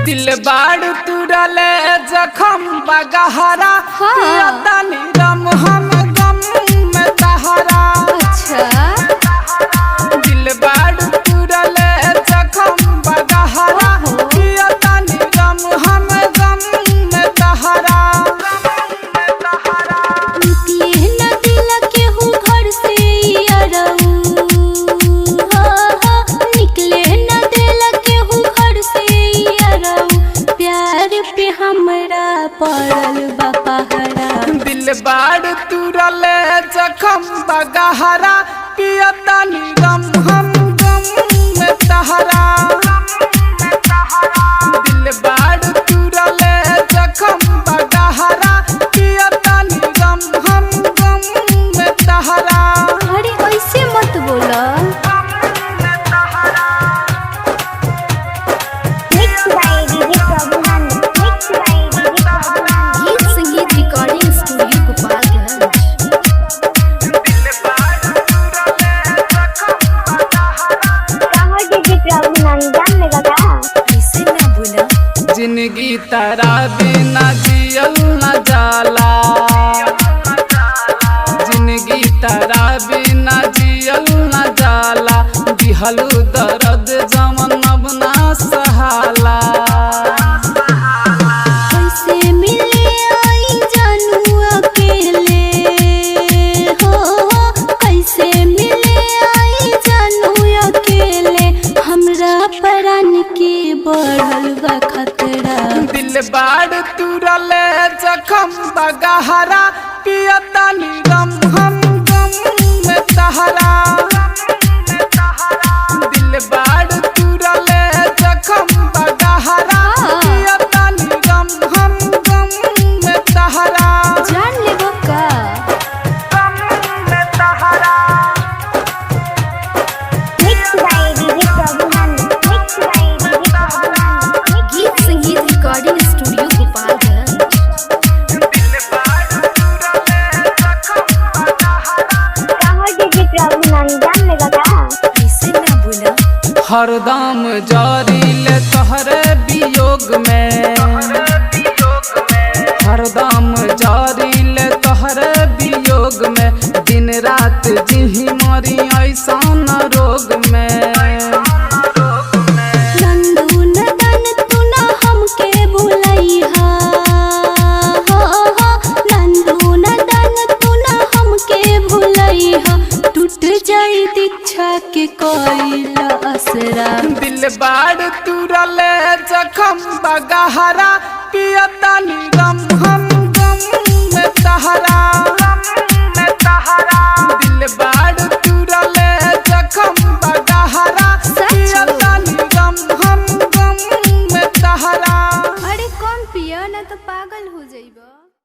दिल बाड़ तुरले जखम बगहरा तनी रम हम गम में तहरा। अच्छा दिल बाड़ तुरले जखम बगहरा तनी रम हम गम में तहरा। निकले न दिल के हूँ घर से यारऊ, निकले न दिल के हूँ घर से यारऊ, प्यार पे हमरा पड़ल बा पहरा। दिल बाड़ तुरले जखम बगहरा तनी रम हम गम में तहरा। दिल बाड़ तुरले जखम बगहरा तनी रम हम गम में तहरा। अरे ऐसे मत बोला। गीत संगीत रिकॉर्डिंग स्टूडियो गोपालगंज। ऐसे ना बोला। जिंदगी तारा बिना जियल न जाला, जिंदगी तारा बिना जियल न जाला, दिहलू दर्द जमन अब ना सहाला। कैसे मिले आई जानू अकेले हो, कैसे मिले आई जानू अकेले, हमरा परान के बढ़ल बा खतरा। दिल बाड़ तुरले जखम बगहरा तनी रम हम गम में तहरा। दिल बाड़ तुरले जखम बगहरा तनी रम हम गम में तहरा। जान लेबो का। गीत संगीत रिकॉर्डिंग स्टूडियो गोपालगंज। ऐसे ना बोला। हरदम जारिल तोहरे वियोग में, हरदम जारिल तोहरे वियोग में, दिन रात जिही मरी ऐसन रोग में। नंदू नदन तू ना हमके भुलैहा, नंदू नदन तू ना हमके भुलैहा, टूट जाई दीक्षा के कोइल असरा। दिल बाड़ तुरले जखम बगहरा तनी